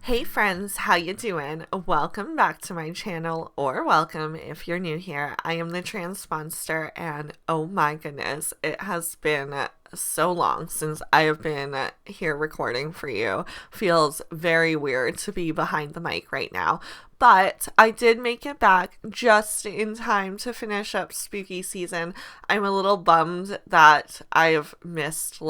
Hey friends, how you doing? Welcome back to my channel, or welcome if you're new here. I am the TheTranspondster, and oh my goodness, it has been so long since I have been here recording for you. Feels very weird to be behind the mic right now, but I did make it back just in time to finish up spooky season. I'm a little bummed that I've missed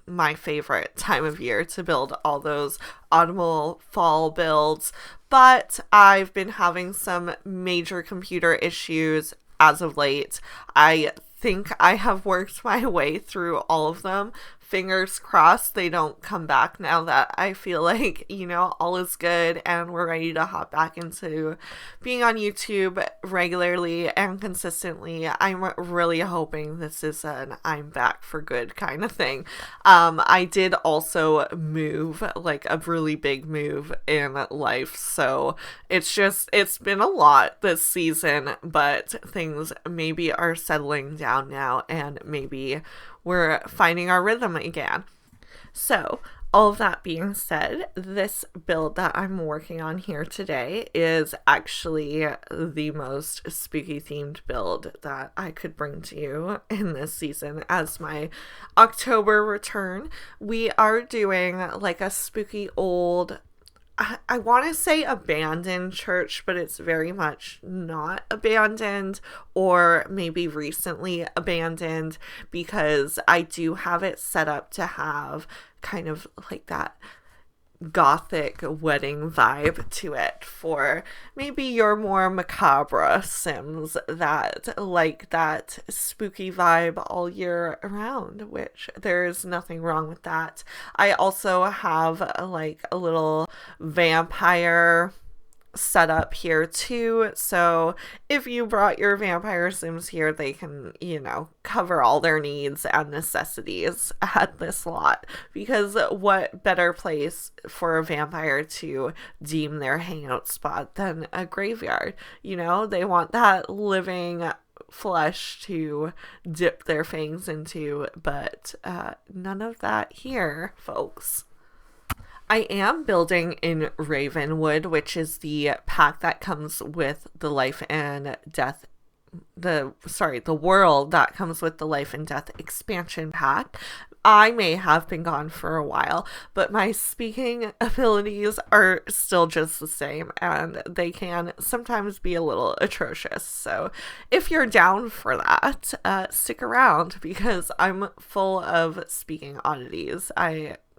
my favorite time of year to build all those autumnal fall builds, but I've been having some major computer issues as of late. I think I have worked my way through all of them. Fingers crossed they don't come back now that I feel like, all is good and we're ready to hop back into being on YouTube regularly and consistently. I'm really hoping this is an I'm back for good kind of thing. I did also move, like a really big move in life, so it's been a lot this season, but things maybe are settling down now and maybe we're finding our rhythm again. So, all of that being said, this build that I'm working on here today is actually the most spooky themed build that I could bring to you in this season as my October return. We are doing like a spooky old, I want to say abandoned church, but it's very much not abandoned, or maybe recently abandoned, because I do have it set up to have kind of like that gothic wedding vibe to it for maybe your more macabre sims that like that spooky vibe all year around, which there's nothing wrong with that. I also have like a little vampire set up here too, so if you brought your vampire sims here, they can, cover all their needs and necessities at this lot, because what better place for a vampire to deem their hangout spot than a graveyard? They want that living flesh to dip their fangs into, but none of that here, folks. I am building in Ravenwood, which is the pack that comes with the life and death, the world that comes with the life and death expansion pack. I may have been gone for a while, but my speaking abilities are still just the same, and they can sometimes be a little atrocious. So if you're down for that, stick around, because I'm full of speaking oddities.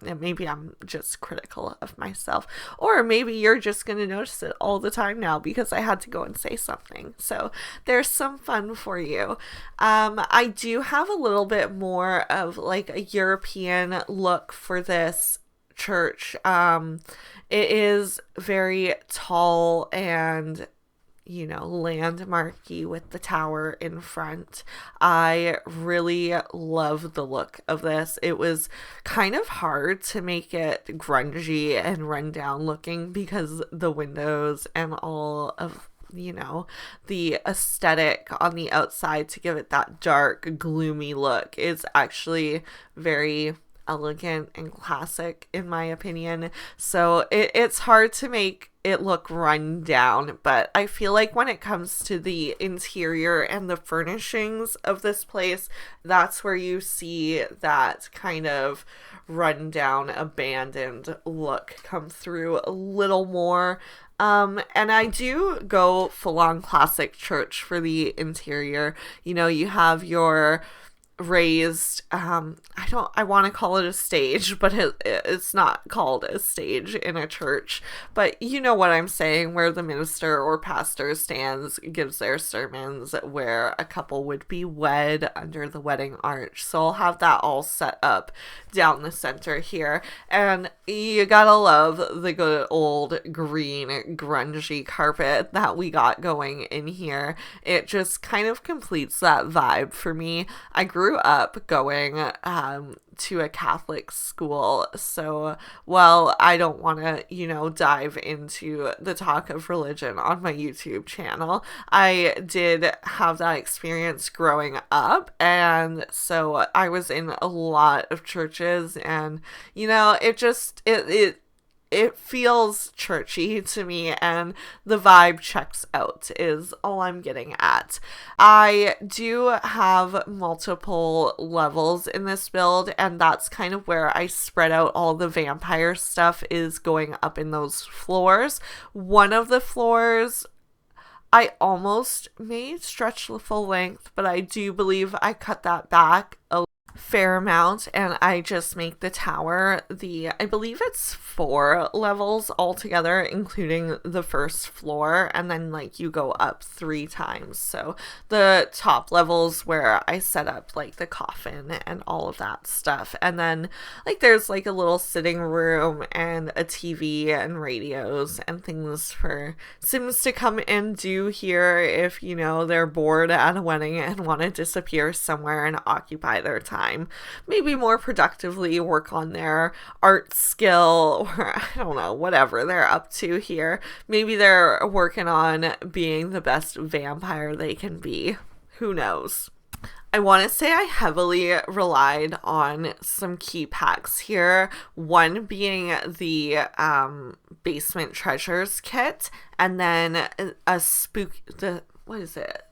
Maybe I'm just critical of myself, or maybe you're just going to notice it all the time now because I had to go and say something. So there's some fun for you. I do have a little bit more of like a European look for this church. It is very tall and landmarky with the tower in front. I really love the look of this. It was kind of hard to make it grungy and rundown looking because the windows and all of the aesthetic on the outside to give it that dark, gloomy look is actually very elegant and classic in my opinion. So it's hard to make it look run down, but I feel like when it comes to the interior and the furnishings of this place, that's where you see that kind of run down, abandoned look come through a little more. And I do go full on classic church for the interior. You have your raised, I want to call it a stage, but it's not called a stage in a church, but you know what I'm saying, where the minister or pastor stands, gives their sermons, where a couple would be wed under the wedding arch. So I'll have that all set up down the center here, and you gotta love the good old green grungy carpet that we got going in here. It just kind of completes that vibe for me. I grew up going to a Catholic school, so while I don't want to, dive into the talk of religion on my YouTube channel, I did have that experience growing up, and so I was in a lot of churches, and it it feels churchy to me, and the vibe checks out is all I'm getting at. I do have multiple levels in this build, and that's kind of where I spread out all the vampire stuff, is going up in those floors. One of the floors I almost made stretch the full length, but I do believe I cut that back a fair amount, and I just make the tower I believe it's 4 levels altogether, including the first floor, and then like you go up 3 times. So the top levels where I set up like the coffin and all of that stuff, and then like there's like a little sitting room and a TV and radios and things for Sims to come and do here if, you know, they're bored at a wedding and want to disappear somewhere and occupy their time. Maybe more productively work on their art skill, or I don't know, whatever they're up to here. Maybe they're working on being the best vampire they can be. Who knows? I want to say I heavily relied on some key packs here. One being the basement treasures kit, and then a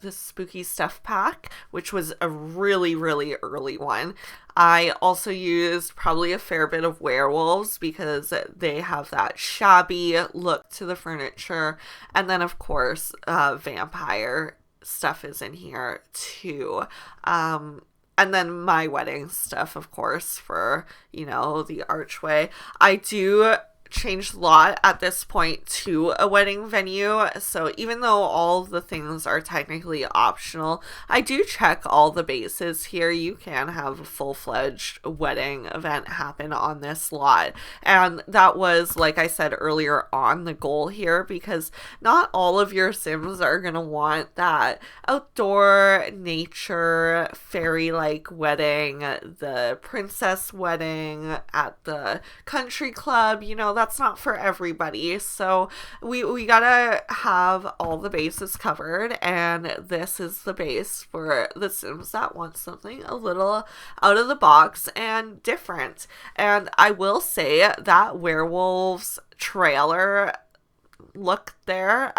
the spooky stuff pack, which was a really, really early one. I also used probably a fair bit of werewolves because they have that shabby look to the furniture. And then, of course, vampire stuff is in here too. And then my wedding stuff, of course, for, you know, the archway. I do change the lot at this point to a wedding venue, so even though all the things are technically optional, I do check all the bases here. You can have a full-fledged wedding event happen on this lot, and that was, like I said earlier on, the goal here, because not all of your Sims are gonna want that outdoor nature fairy-like wedding, the princess wedding at the country club. You know, that's not for everybody. So we gotta have all the bases covered, and this is the base for the Sims that want something a little out of the box and different. And I will say that werewolves trailer look there,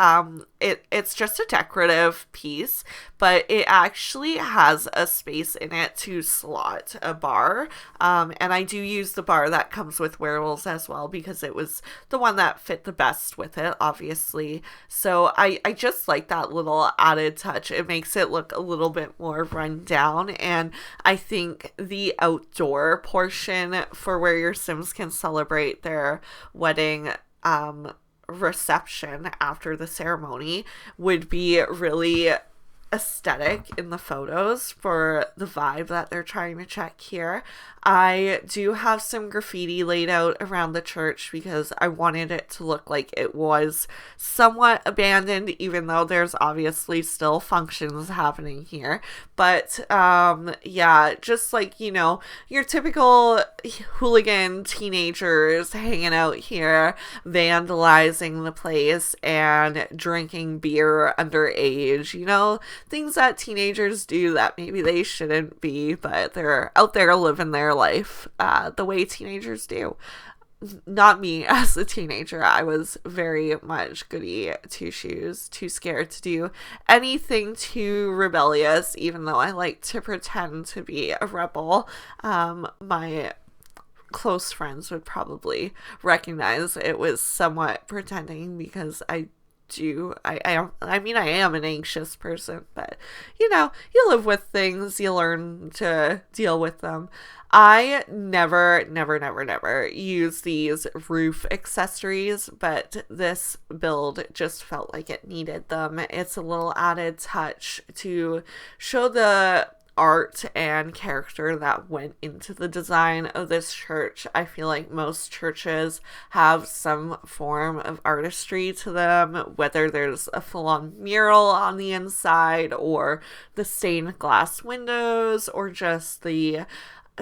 it's just a decorative piece, but it actually has a space in it to slot a bar, and I do use the bar that comes with werewolves as well, because it was the one that fit the best with it, obviously. So I just like that little added touch. It makes it look a little bit more run down, and I think the outdoor portion for where your Sims can celebrate their wedding reception after the ceremony would be really aesthetic in the photos for the vibe that they're trying to check here. I do have some graffiti laid out around the church because I wanted it to look like it was somewhat abandoned, even though there's obviously still functions happening here. But yeah, just like, you know, your typical hooligan teenagers hanging out here, vandalizing the place and drinking beer underage, you know, things that teenagers do that maybe they shouldn't be, but they're out there living their life the way teenagers do. Not me as a teenager. I was very much goody two shoes, too scared to do anything too rebellious, even though I like to pretend to be a rebel. My close friends would probably recognize it was somewhat pretending, because I am an anxious person, but you know, you live with things, you learn to deal with them. I never use these roof accessories, but this build just felt like it needed them. It's a little added touch to show the art and character that went into the design of this church. I feel like most churches have some form of artistry to them, whether there's a full-on mural on the inside, or the stained glass windows, or just the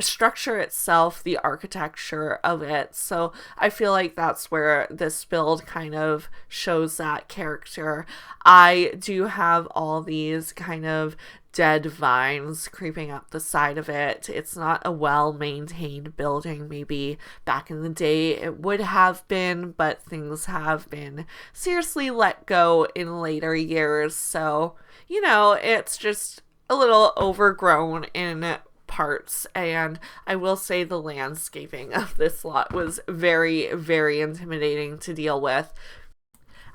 structure itself, the architecture of it. So I feel like that's where this build kind of shows that character. I do have all these kind of dead vines creeping up the side of it. It's not a well-maintained building. Maybe back in the day it would have been, but things have been seriously let go in later years. So, it's just a little overgrown in parts, and I will say the landscaping of this lot was very, very intimidating to deal with.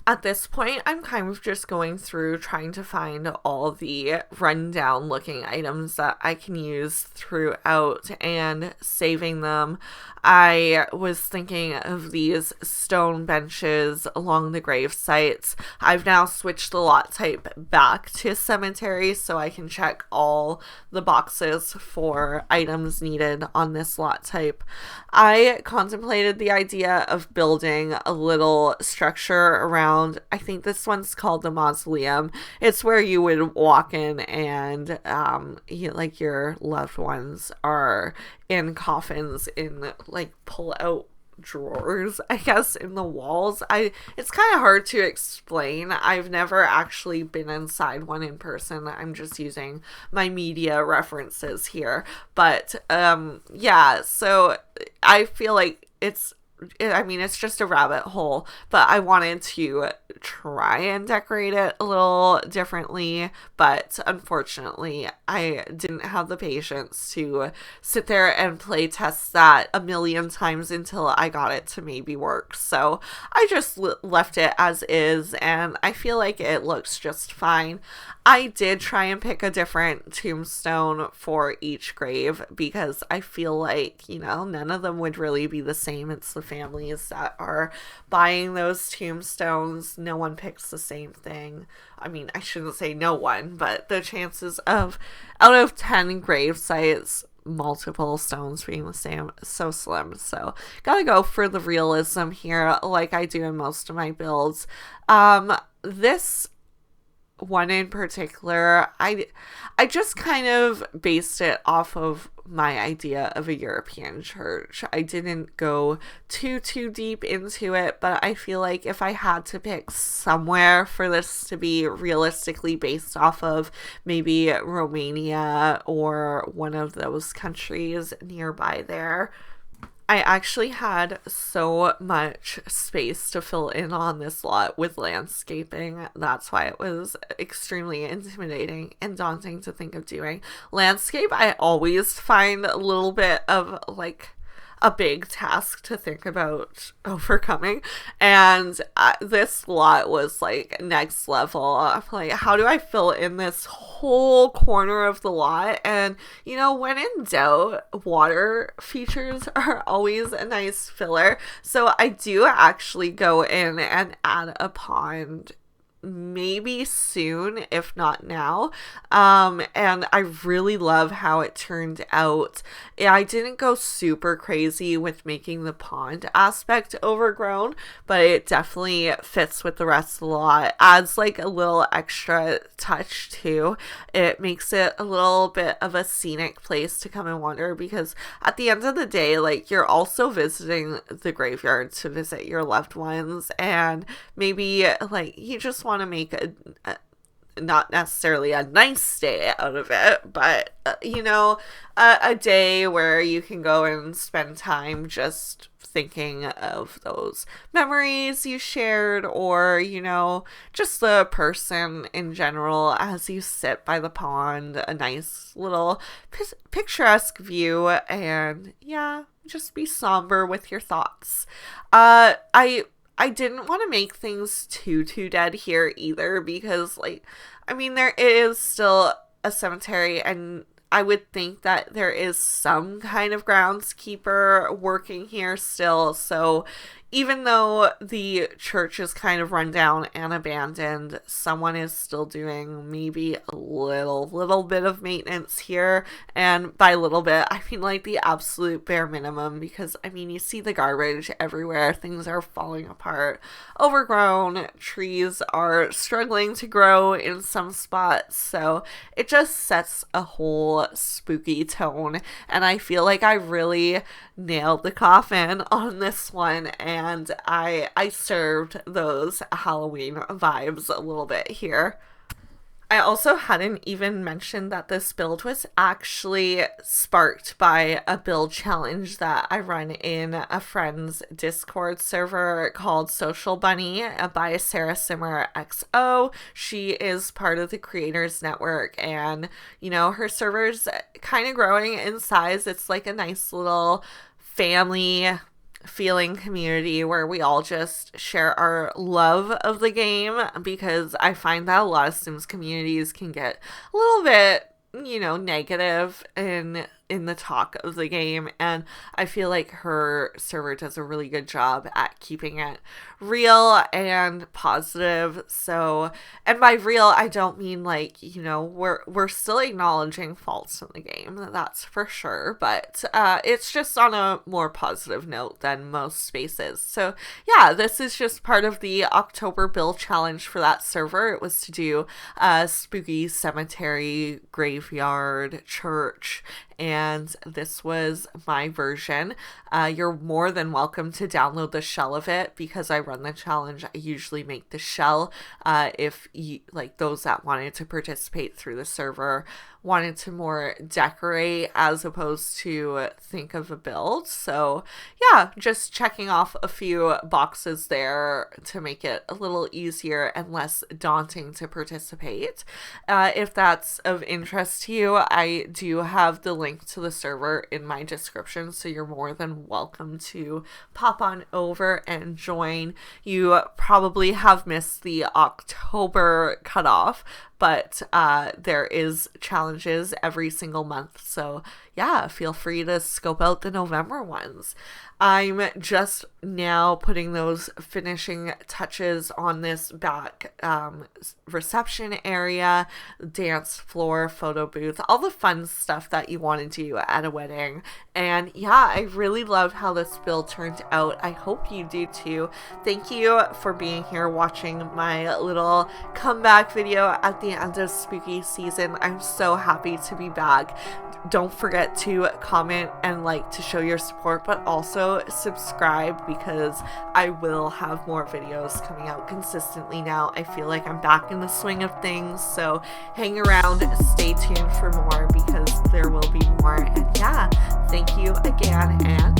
At this point, I'm kind of just going through trying to find all the rundown looking items that I can use throughout and saving them. I was thinking of these stone benches along the grave sites. I've now switched the lot type back to cemetery so I can check all the boxes for items needed on this lot type. I contemplated the idea of building a little structure around, I think this one's called the mausoleum. It's where you would walk in and like your loved ones are in coffins in like pull out drawers, I guess, in the walls. It's kind of hard to explain. I've never actually been inside one in person. I'm just using my media references here. But yeah, so I feel like it's just a rabbit hole, but I wanted to try and decorate it a little differently, but unfortunately, I didn't have the patience to sit there and play test that a million times until I got it to maybe work. So I just left it as is, and I feel like it looks just fine. I did try and pick a different tombstone for each grave because I feel like, none of them would really be the same. It's the families that are buying those tombstones. No one picks the same thing. I mean, I shouldn't say no one, but the chances of out of 10 grave sites, multiple stones being the same, so slim. So gotta go for the realism here, like I do in most of my builds. This one in particular, I just kind of based it off of my idea of a European church. I didn't go too deep into it, but I feel like if I had to pick somewhere for this to be realistically based off of, maybe Romania or one of those countries nearby there. I actually had so much space to fill in on this lot with landscaping. That's why it was extremely intimidating and daunting to think of doing. Landscape, I always find a little bit of like a big task to think about overcoming, and this lot was like next level. I'm like, how do I fill in this whole corner of the lot? And when in doubt, water features are always a nice filler, so I do actually go in and add a pond maybe soon, if not now. And I really love how it turned out. I didn't go super crazy with making the pond aspect overgrown, but it definitely fits with the rest of the lot. Adds like a little extra touch too. It makes it a little bit of a scenic place to come and wander, because at the end of the day, like, you're also visiting the graveyard to visit your loved ones, and maybe like you just want to make a not necessarily a nice day out of it, but a day where you can go and spend time just thinking of those memories you shared, or just the person in general as you sit by the pond. A nice little picturesque view, and yeah, just be somber with your thoughts. I didn't want to make things too dead here either, because there is still a cemetery, and I would think that there is some kind of groundskeeper working here still. So, even though the church is kind of run down and abandoned, someone is still doing maybe a little bit of maintenance here. And by little bit, I mean like the absolute bare minimum, because I mean, you see the garbage everywhere. Things are falling apart, overgrown, trees are struggling to grow in some spots. So it just sets a whole spooky tone. And I feel like I really nailed the coffin on this one, and I served those Halloween vibes a little bit here. I also hadn't even mentioned that this build was actually sparked by a build challenge that I run in a friend's Discord server called Social Bunny by Sarah Simmer XO. She is part of the Creators Network, and you know, her server's kind of growing in size. It's like a nice little family feeling community where we all just share our love of the game, because I find that a lot of Sims communities can get a little bit, you know, negative in the talk of the game, and I feel like her server does a really good job at keeping it real and positive. So, and by real, I don't mean like, you know, we're still acknowledging faults in the game, that's for sure, but it's just on a more positive note than most spaces. So yeah, this is just part of the October build challenge for that server. It was to do a spooky cemetery, graveyard, church, and this was my version. You're more than welcome to download the shell of it, because I run the challenge. I usually make the shell if you, like those that wanted to participate through the server wanted to more decorate as opposed to think of a build. So yeah, just checking off a few boxes there to make it a little easier and less daunting to participate. If that's of interest to you, I do have the link to the server in my description, so you're more than welcome to pop on over and join. You probably have missed the October cutoff, but there is challenges every single month, so yeah, feel free to scope out the November ones. I'm just now putting those finishing touches on this back reception area, dance floor, photo booth, all the fun stuff that you want to do at a wedding. And yeah, I really love how this build turned out. I hope you do too. Thank you for being here watching my little comeback video at the end of spooky season. I'm so happy to be back. Don't forget to comment and like to show your support, but also subscribe, because I will have more videos coming out consistently now. I feel like I'm back in the swing of things, so hang around, stay tuned for more, because there will be more. And yeah, thank you again, and